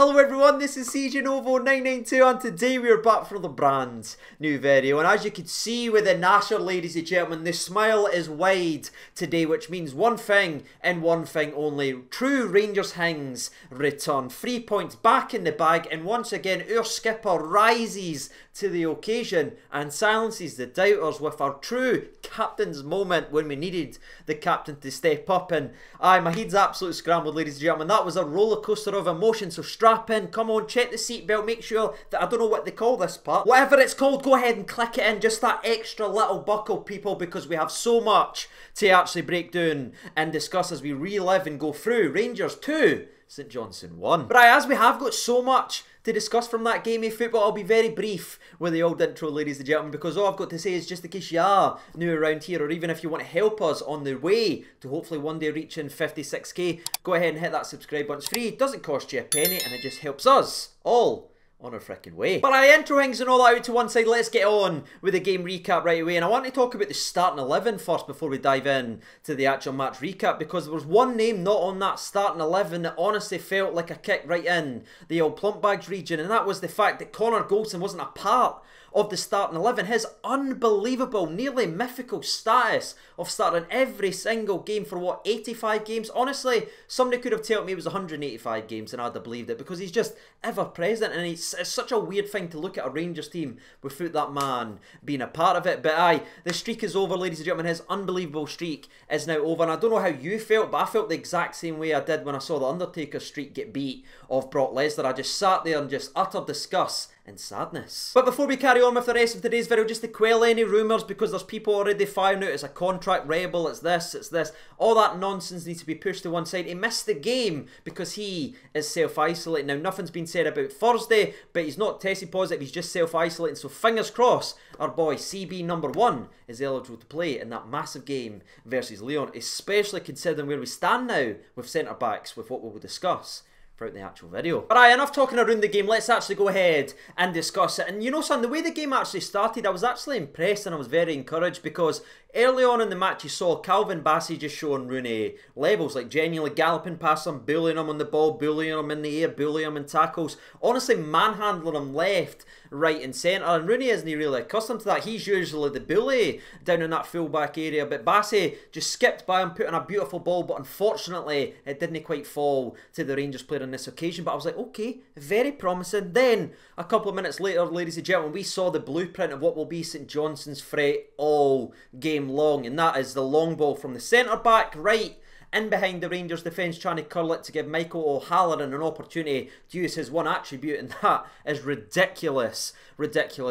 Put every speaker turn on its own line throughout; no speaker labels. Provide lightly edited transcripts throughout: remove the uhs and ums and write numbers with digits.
Hello everyone, this is CJNovo992 and today we are back for the brand new video, and as you can see with the Nasher, ladies and gentlemen, the smile is wide today, which means one thing and one thing only: true Rangers Hings return. 3 points back in the bag, and once again our skipper rises to the occasion and silences the doubters with our true captain's moment when we needed the captain to step up. And aye, my head's absolutely scrambled, ladies and gentlemen. That was a roller coaster of emotion, so strap in, come on, check the seatbelt, make sure that, I don't know what they call this part, whatever it's called, go ahead and click it in, just that extra little buckle, people, because we have so much to actually break down and discuss as we relive and go through Rangers 2, St Johnstone 1. But aye, as we have got so much to discuss from that game of football, I'll be very brief with the old intro, ladies and gentlemen, because all I've got to say is, just in case you are new around here, or even if you want to help us on the way to hopefully one day reaching 56k, go ahead and hit that subscribe button. It's free, it doesn't cost you a penny, and it just helps us all on our frickin' way. But I intro things and all that out to one side, let's get on with the game recap right away. And I want to talk about the starting 11 first before we dive in to the actual match recap, because there was one name not on that starting 11 that honestly felt like a kick right in the old plump bags region, and that was the fact that Connor Goldson wasn't a part of the starting 11. His unbelievable, nearly mythical status of starting every single game for what, 85 games? Honestly, somebody could have told me it was 185 games and I'd have believed it, because he's just ever present, and it's such a weird thing to look at a Rangers team without that man being a part of it. But aye, the streak is over, ladies and gentlemen. His unbelievable streak is now over, and I don't know how you felt, but I felt the exact same way I did when I saw the Undertaker's streak get beat of Brock Lesnar. I just sat there and just utter disgust and sadness. But before we carry on with the rest of today's video, just to quell any rumours, because there's people already firing out it's a contract rebel, it's this, all that nonsense needs to be pushed to one side. He missed the game because he is self-isolating. Now, nothing's been said about Thursday, but he's not tested positive, he's just self-isolating, so fingers crossed our boy CB number 1 is eligible to play in that massive game versus Leon, especially considering where we stand now with centre-backs, with what we will discuss throughout the actual video. But aye, enough talking around the game, let's actually go ahead and discuss it. And you know, son, the way the game actually started, I was actually impressed and I was very encouraged, because early on in the match you saw Calvin Bassey just showing Rooney levels, like genuinely galloping past him, bullying him on the ball, bullying him in the air, bullying him in tackles, honestly manhandling him left, right and centre. And Rooney isn't really accustomed to that. He's usually the bully down in that full-back area, but Bassey just skipped by him, put in a beautiful ball, but unfortunately it didn't quite fall to the Rangers player on this occasion. But I was like, okay, very promising. Then a couple of minutes later, ladies and gentlemen, we saw the blueprint of what will be St Johnstone's threat all game long, and that is the long ball from the centre back right in behind the Rangers defence, trying to curl it to give Michael O'Halloran an opportunity to use his one attribute, and that is ridiculous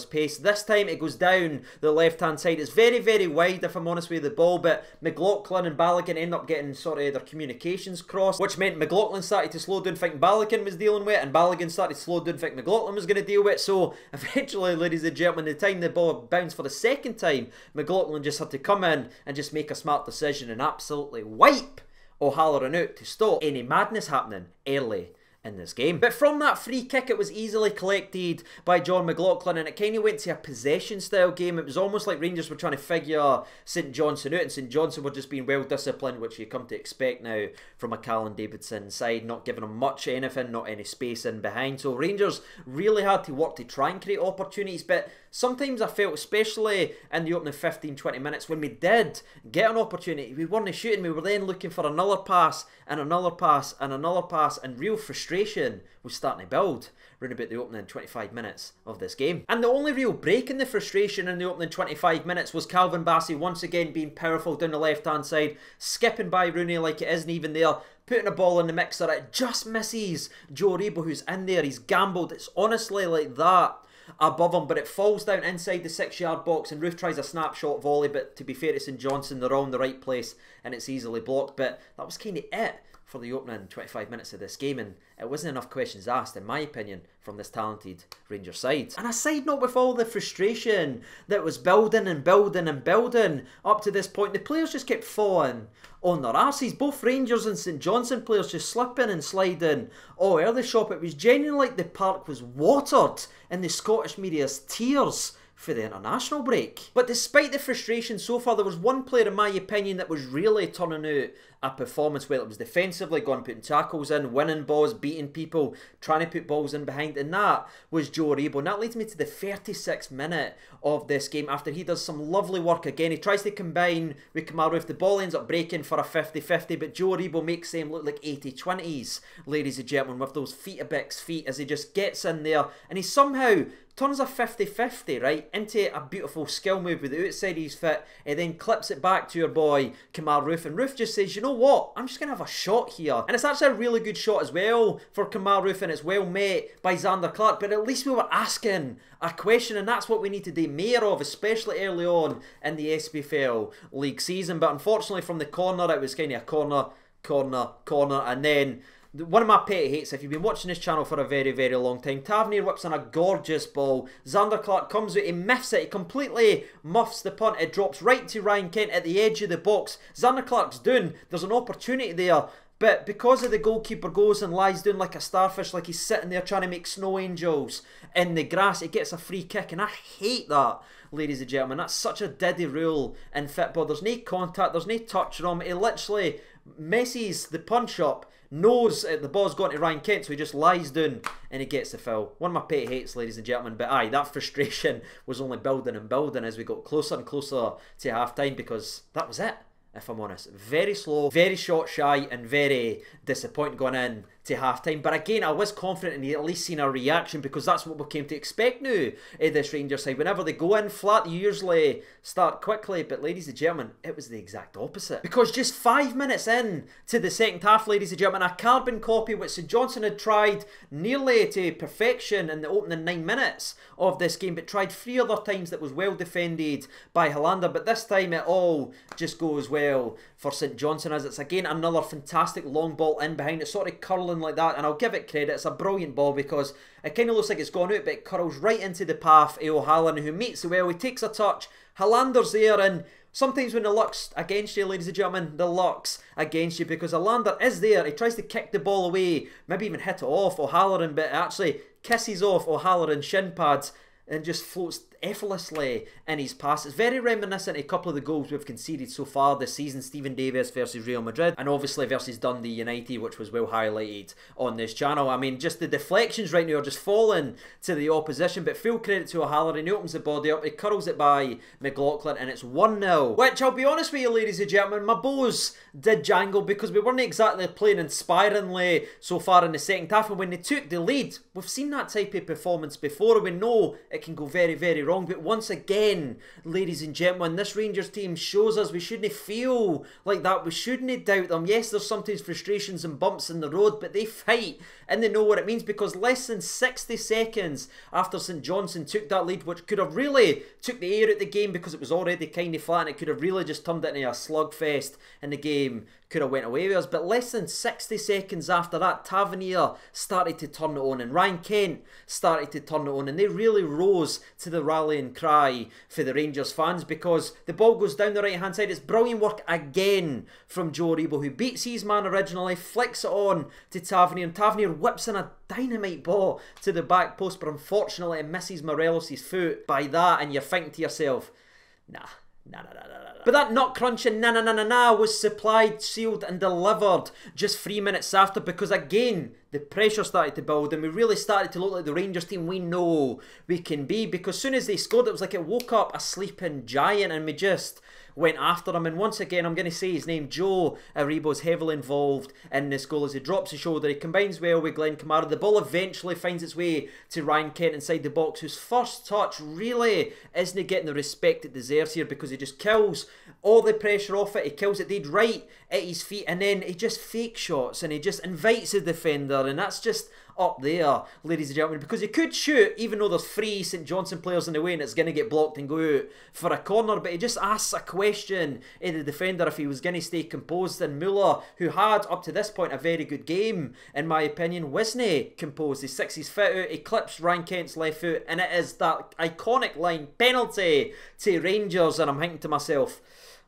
pace. This time it goes down the left hand side. It's very, very wide, if I'm honest with you, the ball, but McLaughlin and Balogun end up getting sort of their communications crossed, which meant McLaughlin started to slow down thinking Balogun was dealing with it, and Balogun started to slow down thinking McLaughlin was going to deal with it. So eventually, ladies and gentlemen, the time the ball bounced for the second time, McLaughlin just had to come in and just make a smart decision and absolutely wipe O'Halloran out to stop any madness happening early in this game. But from that free kick, it was easily collected by John McLaughlin, and it kind of went to a possession style game. It was almost like Rangers were trying to figure St Johnstone out, and St Johnstone were just being well disciplined, which you come to expect now from a Callum Davidson side, not giving them much anything, not any space in behind. So Rangers really had to work to try and create opportunities, but sometimes I felt, especially in the opening 15-20 minutes, when we did get an opportunity, we weren't shooting, we were then looking for another pass and another pass and another pass, and real frustration was starting to build around about the opening 25 minutes of this game. And the only real break in the frustration in the opening 25 minutes was Calvin Bassey once again being powerful down the left hand side, skipping by Rooney like it isn't even there, putting a ball in the mixer. It just misses Joe Rebo, who's in there. He's gambled, it's honestly like that above him, but it falls down inside the 6-yard box, and Roofe tries a snapshot volley, but to be fair to St Johnstone, they're all in the right place and it's easily blocked. But that was kind of it for the opening 25 minutes of this game, and it wasn't enough questions asked, in my opinion, from this talented Rangers side. And a side note, with all the frustration that was building and building and building up to this point, the players just kept falling on their arses. Both Rangers and St Johnstone players just slipping and sliding all early shop. It was genuinely like the park was watered in the Scottish media's tears for the international break. But despite the frustration so far, there was one player in my opinion that was really turning out a performance, whether it was defensively, going putting tackles in, winning balls, beating people, trying to put balls in behind, and that was Joe Aribo. And that leads me to the 36th minute of this game after he does some lovely work again. He tries to combine with Kemar Roofe. The ball ends up breaking for a 50-50, but Joe Aribo makes them look like 80-20s, ladies and gentlemen, with those feet as he just gets in there and he somehow turns a 50-50, right, into a beautiful skill move with the outside of his foot. He then clips it back to your boy, Kemar Roofe, and Roofe just says, you know what, I'm just going to have a shot here. And it's actually a really good shot as well for Kemar Roofe, and it's well met by Zander Clark, but at least we were asking a question, and that's what we need to do more of, especially early on in the SPFL league season. But unfortunately from the corner, it was kind of a corner, and then one of my pet hates, if you've been watching this channel for a very, very long time, Tavernier whips on a gorgeous ball. Zander Clark comes out, he miffs it, he completely muffs the punt. It drops right to Ryan Kent at the edge of the box. Zander Clark's doing, there's an opportunity there, but because of the goalkeeper goes and lies down like a starfish, like he's sitting there trying to make snow angels in the grass, he gets a free kick, and I hate that, ladies and gentlemen. That's such a diddy rule in football. There's no contact, there's no touch on him. He literally messes the punch up, knows the ball's gone to Ryan Kent, so he just lies down and he gets the foul. One of my pet hates, ladies and gentlemen, but aye, that frustration was only building and building as we got closer and closer to half time, because that was it, if I'm honest. Very slow, very shot shy, and very disappointing going in to half time. But again, I was confident in at least seeing a reaction, because that's what we came to expect now in this Rangers side. Whenever they go in flat, they usually start quickly, but ladies and gentlemen, it was the exact opposite. Because just 5 minutes in to the second half, ladies and gentlemen, a carbon copy which St Johnstone had tried nearly to perfection in the opening 9 minutes of this game, but tried 3 other times that was well defended by Hollander. But this time it all just goes well for St Johnstone, as it's again another fantastic long ball in behind. It's sort of curling like that, and I'll give it credit, it's a brilliant ball, because it kind of looks like it's gone out, but it curls right into the path of O'Halloran, who meets it well. He takes a touch, Hollander's there, and sometimes when the luck's against you, ladies and gentlemen, the luck's against you, because Hollander is there. He tries to kick the ball away, maybe even hit it off O'Halloran, but it actually kisses off O'Halloran's shin pads and just floats effortlessly in his pass. It's very reminiscent of a couple of the goals we've conceded so far this season. Stephen Davis versus Real Madrid, and obviously versus Dundee United, which was well highlighted on this channel. I mean, just the deflections right now are just falling to the opposition, but full credit to O'Halloran. He opens the body up, he curls it by McLaughlin, and it's 1-0. Which, I'll be honest with you, ladies and gentlemen, my bows did jangle, because we weren't exactly playing inspiringly so far in the second half, and when they took the lead, we've seen that type of performance before. We know it can go very, very wrong, but once again, ladies and gentlemen, this Rangers team shows us we shouldn't feel like that. We shouldn't doubt them. Yes, there's sometimes frustrations and bumps in the road, but they fight and they know what it means, because less than 60 seconds after St Johnstone took that lead, which could have really took the air out the game, because it was already kind of flat and it could have really just turned it into a slugfest and the game could have went away with us. But less than 60 seconds after that, Tavernier started to turn it on, and Ryan Kent started to turn it on, and they really rose to the rallying cry for the Rangers fans, because the ball goes down the right hand side. It's brilliant work again from Joe Aribo, who beats his man originally, flicks it on to Tavernier, and Tavernier whips in a dynamite ball to the back post, but unfortunately it misses Morelos' foot by that, and you're thinking to yourself, nah. But that nut crunching na was supplied, sealed and delivered just 3 minutes after, because again the pressure started to build and we really started to look like the Rangers team we know we can be, because as soon as they scored, it was like it woke up a sleeping giant and we just went after him. And once again, I'm going to say his name, Joe Aribo's heavily involved in this goal as he drops his shoulder. He combines well with Glenn Kamara. The ball eventually finds its way to Ryan Kent inside the box, whose first touch really isn't getting the respect it deserves here, because he just kills all the pressure off it. He kills it dead right at his feet, and then he just fake shots and he just invites the defender, and that's just up there, ladies and gentlemen, because he could shoot even though there's 3 St Johnstone players in the way and it's going to get blocked and go out for a corner, but he just asks a question of the defender if he was going to stay composed. And Muller, who had up to this point a very good game in my opinion, wasn't composed. He sticks his foot out, he clips Ryan Kent's left foot, and it is that iconic line, penalty to Rangers. And I'm thinking to myself,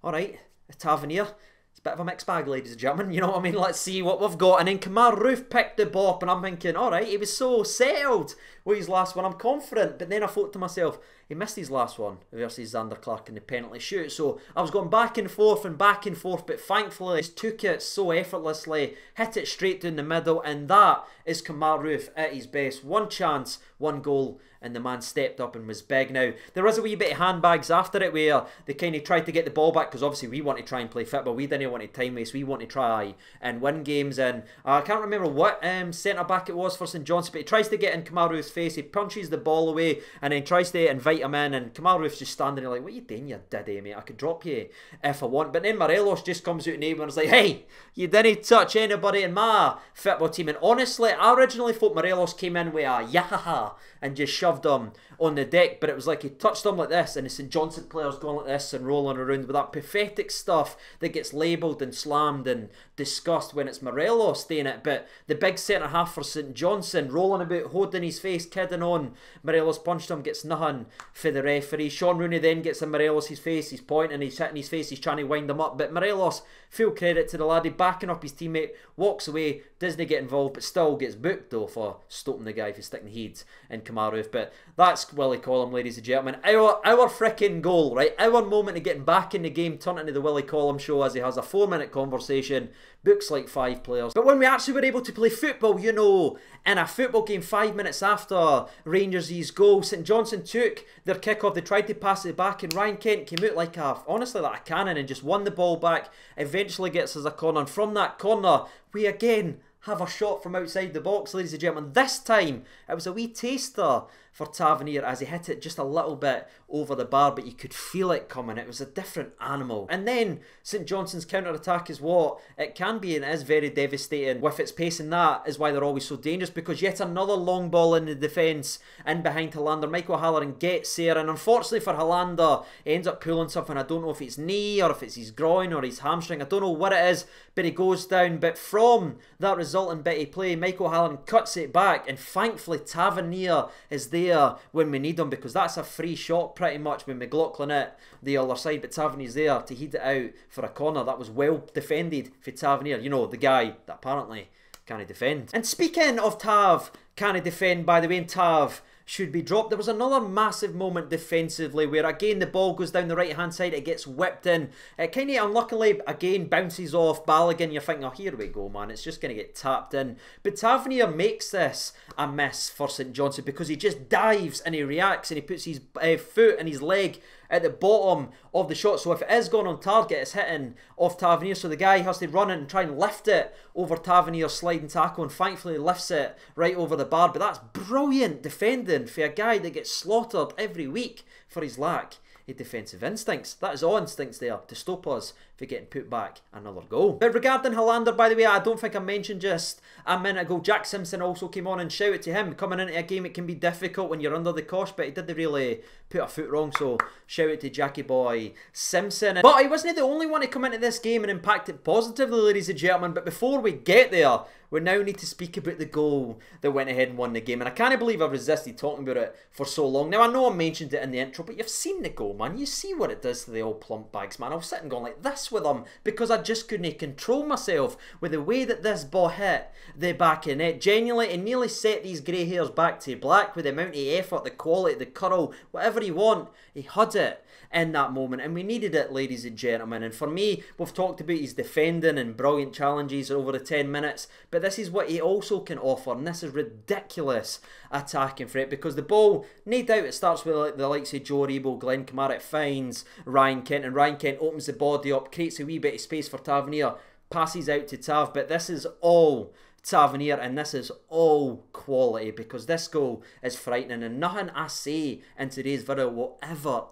alright, Tavernier, it's bit of a mixed bag, ladies and gentlemen, you know what I mean? Let's see what we've got. And then Kemar Roofe picked the bop, and I'm thinking, alright, he was so settled with his last one, I'm confident. But then I thought to myself, he missed his last one versus Xander Clark in the penalty shoot. So I was going back and forth, but thankfully he just took it so effortlessly, hit it straight down the middle, and that is Kemar Roofe at his best. One chance, one goal, and the man stepped up and was big. Now, there was a wee bit of handbags after it where they kind of tried to get the ball back, because obviously we want to try and play football. We didn't want to time waste. We want to try and win games. And I can't remember what centre-back it was for St Johnstone, but he tries to get in Kemar Roofe's face. He punches the ball away and then tries to invite him in. And Kemar Roofe's just standing there like, what are you doing, you diddy, mate? I could drop you if I want. But then Morelos just comes out in neighbour and is like, hey, you didn't touch anybody in my football team. And honestly, I originally thought Morelos came in with a yahaha and just shoved him on the deck, but it was like he touched him like this, and the St Johnstone players going like this and rolling around with that pathetic stuff that gets labelled and slammed and discussed when it's Morelos doing it. But the big centre half for St Johnstone rolling about, holding his face, kidding on. Morelos punched him, gets nothing for the referee. Sean Rooney then gets in Morelos' face, he's pointing, he's hitting his face, he's trying to wind him up, but Morelos, full credit to the laddie, backing up his teammate, walks away, doesn't get involved, but still gets booked though for stopping the guy for sticking the head in Kemar Roofe. But that's Willie Collum, ladies and gentlemen. Our freaking goal, right? Our moment of getting back in the game turned into the Willie Collum show as he has a 4-minute conversation, books like 5 players. But when we actually were able to play football, you know, in a football game 5 minutes after Rangers' goal, St Johnstone took their kick-off, they tried to pass it back, and Ryan Kent came out like honestly like a cannon and just won the ball back, eventually gets us a corner, and from that corner, we again have a shot from outside the box, ladies and gentlemen. This time, it was a wee taster for Tavernier as he hit it just a little bit over the bar, but you could feel it coming. It was a different animal. And then St Johnstone's counter-attack is what it can be, and it is very devastating with its pace, and that is why they're always so dangerous, because yet another long ball in the defence in behind Hollander. Michael O'Halloran gets there, and unfortunately for Hollander, he ends up pulling something. I don't know if it's knee or if it's his groin or his hamstring. I don't know what it is, but he goes down. But from that resulting bit of play, Michael O'Halloran cuts it back, and thankfully Tavernier is there when we need him, because that's a free shot pretty much when McLaughlin hit the other side, but Tavernier's there to head it out for a corner. That was well defended for Tavernier, you know, the guy that apparently can't defend. And speaking of Tav can't defend, by the way, and Tav should be dropped, there was another massive moment defensively where again the ball goes down the right hand side, it gets whipped in, it kind of unluckily again bounces off Balogun. You're thinking, oh, here we go, man, it's just going to get tapped in, but Tavernier makes this a miss for St Johnstone because he just dives and he reacts and he puts his foot and his leg at the bottom of the shot, so if it is going on target, it's hitting off Tavernier, so the guy has to run it and try and lift it over Tavernier's sliding tackle, and thankfully lifts it right over the bar. But that's brilliant defending for a guy that gets slaughtered every week for his lack of defensive instincts. That is all instincts there to stop us for getting put back another goal. But regarding Hollander, by the way, I don't think I mentioned just a minute ago, Jack Simpson also came on, and shout out to him. Coming into a game, it can be difficult when you're under the cosh, but he didn't really put a foot wrong, so shout out to Jackie boy Simpson. But he wasn't the only one to come into this game and impact it positively, ladies and gentlemen. But before we get there, we now need to speak about the goal that went ahead and won the game. And I can't believe I've resisted talking about it for so long. Now, I know I mentioned it in the intro, but you've seen the goal, man. You see what it does to the old plump bags, man. I was sitting going like this with them because I just couldn't control myself with the way that this ball hit the back of the net. Genuinely, it nearly set these grey hairs back to black with the amount of effort, the quality, the curl, whatever you want. He had it in that moment, and we needed it, ladies and gentlemen. And for me, we've talked about his defending and brilliant challenges over the 10 minutes, but this is what he also can offer, and this is ridiculous attacking threat, because the ball, no doubt it starts with the likes of Joe Rebo, Glenn Kemar, it finds Ryan Kent, and Ryan Kent opens the body up, creates a wee bit of space for Tavernier, passes out to Tav, but this is all Tavernier, and this is all quality, because this goal is frightening, and nothing I say in today's video will ever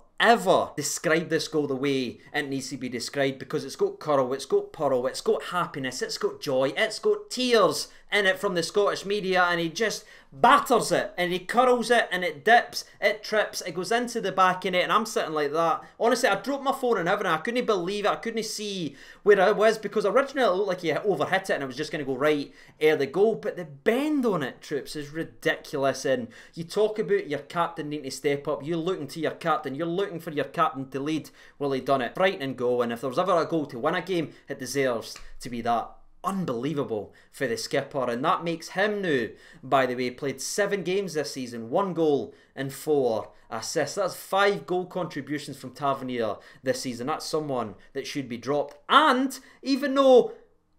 describe this goal the way it needs to be described, because it's got curl, it's got pearl, it's got happiness, it's got joy, it's got tears in it from the Scottish media, and he just batters it, and he curls it, and it dips, it trips, it goes into the back of it, and I'm sitting like that. Honestly, I dropped my phone and everything. I couldn't believe it. I couldn't see where I was, because originally it looked like he overhit it and it was just going to go right ere the goal, but the bend on it, troops, is ridiculous. And you talk about your captain needing to step up. You're looking to your captain, you're looking looking for your captain to lead. Well, he done it. Frightening goal, and if there was ever a goal to win a game, it deserves to be that. Unbelievable for the skipper, and that makes him now, by the way, played 7 games this season, 1 goal and 4 assists. That's 5 goal contributions from Tavernier this season. That's someone that should be dropped. And even though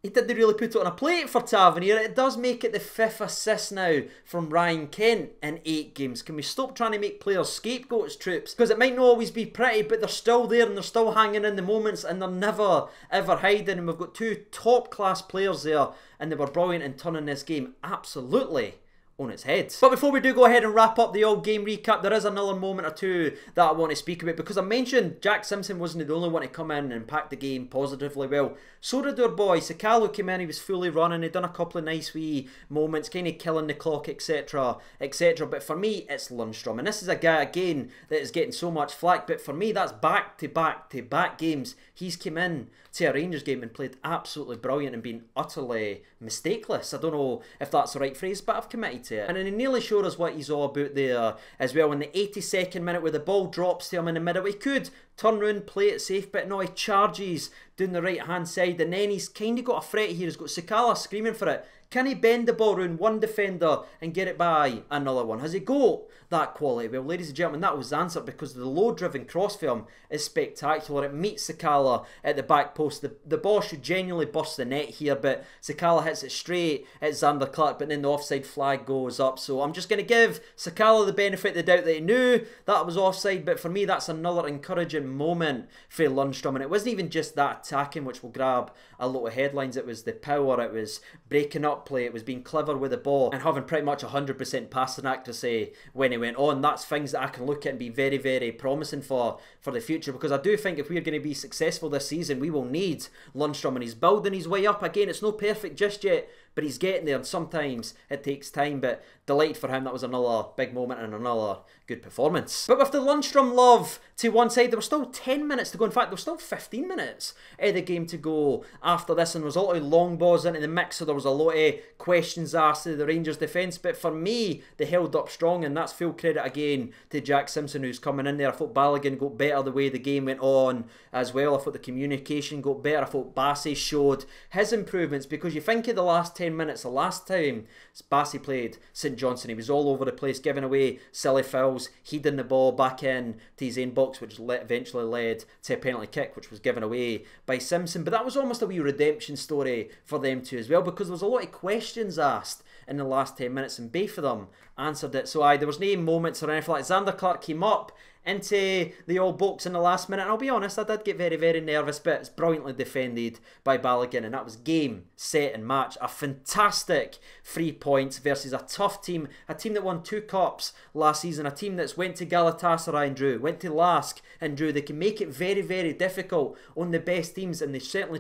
he didn't really put it on a plate for Tavernier, it does make it the 5th assist now from Ryan Kent in 8 games. Can we stop trying to make players scapegoats, troops? Because it might not always be pretty, but they're still there and they're still hanging in the moments and they're never ever hiding. And we've got 2 top class players there, and they were brilliant in turning this game absolutely on its head. But before we do go ahead and wrap up the old game recap, there is another moment or two that I want to speak about, because I mentioned Jack Simpson wasn't the only one to come in and impact the game positively. Well, so did our boy Sakalo. Came in, he was fully running, he'd done a couple of nice wee moments, kind of killing the clock, etc, etc. But for me, it's Lundstrom, and this is a guy again that is getting so much flack, but for me, that's back to back to back games he's come in to a Rangers game and played absolutely brilliant and been utterly mistakeless. I don't know if that's the right phrase, but I've committed to it. And he nearly showed us what he's all about there as well. In the 82nd minute, where the ball drops to him in the middle, he could turn round, play it safe, but no, he charges down the right hand side, and then he's kind of got a threat here. He's got Sakala screaming for it. Can he bend the ball round one defender and get it by another one? Has he got that quality? Well, ladies and gentlemen, that was the answer, because the low-driven cross film is spectacular. It meets Sakala at the back post. The ball should genuinely bust the net here, but Sakala hits it straight at Xander Clark, but then the offside flag goes up. So I'm just going to give Sakala the benefit of the doubt that he knew that was offside, but for me, that's another encouraging moment for Lundstrom. And it wasn't even just that attacking, which will grab a lot of headlines. It was the power, it was breaking up play, it was being clever with the ball and having pretty much 100% passing accuracy when he went on. That's things that I can look at and be very, very promising for the future, because I do think if we're going to be successful this season, we will need Lundstrom, and he's building his way up. Again, it's not perfect just yet, but he's getting there, and sometimes it takes time. But delighted for him, that was another big moment and another good performance. But with the Lundstrom love to one side, there were still 10 minutes to go. In fact, there was still 15 minutes of the game to go after this, and there was a lot of long balls into the mix, so there was a lot of questions asked to the Rangers defence. But for me, they held up strong, and that's full credit again to Jack Simpson, who's coming in there. I thought Balogun got better the way the game went on as well. I thought the communication got better. I thought Bassey showed his improvements, because you think of the last 10 minutes, the last time Bassey played St Johnstone, he was all over the place, giving away silly fouls, heading the ball back in to his own box, which eventually led to a penalty kick, which was given away by Simpson. But that was almost a wee redemption story for them too as well, because there was a lot of questions asked in the last 10 minutes, and both of them answered it. So there was no moments or anything like Xander Clark came up into the old box in the last minute, and I'll be honest, I did get very, very nervous, but it's brilliantly defended by Balogun, and that was game, set and match. A fantastic 3 points versus a tough team, a team that won 2 cups last season, a team that's went to Galatasaray and drew, went to Lask and drew. They can make it very, very difficult on the best teams, and they certainly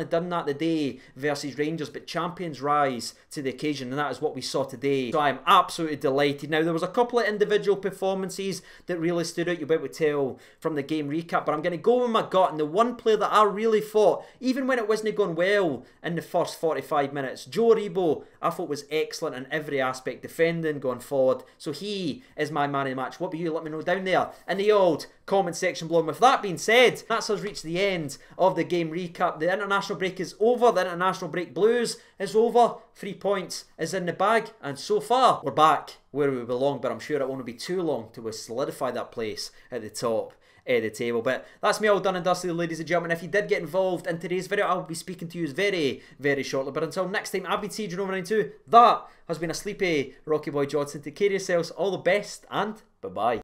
done that today versus Rangers. But champions rise to the occasion, and that is what we saw today. So I'm absolutely delighted. Now, there was a couple of individual performances that really stood out, you'll be able to tell from the game recap, but I'm going to go with my gut, and the one player that I really thought, even when it wasn't going well in the first 45 minutes, Joe Aribo, I thought was excellent in every aspect, defending, going forward. So he is my man of the match. What about you? Let me know down there in the old comment section below. And with that being said, that's us reached the end of the game recap. The international break is over. The international break blues is over. 3 points is in the bag, and so far we're back where we belong, but I'm sure it won't be too long till we solidify that place at the top of the table. But that's me all done and dusted, ladies and gentlemen. If you did get involved in today's video, I'll be speaking to you very, very shortly. But until next time, I've been TJ92. That has been a sleepy Rocky Boy Johnstone. Take care of yourselves, all the best, and bye-bye.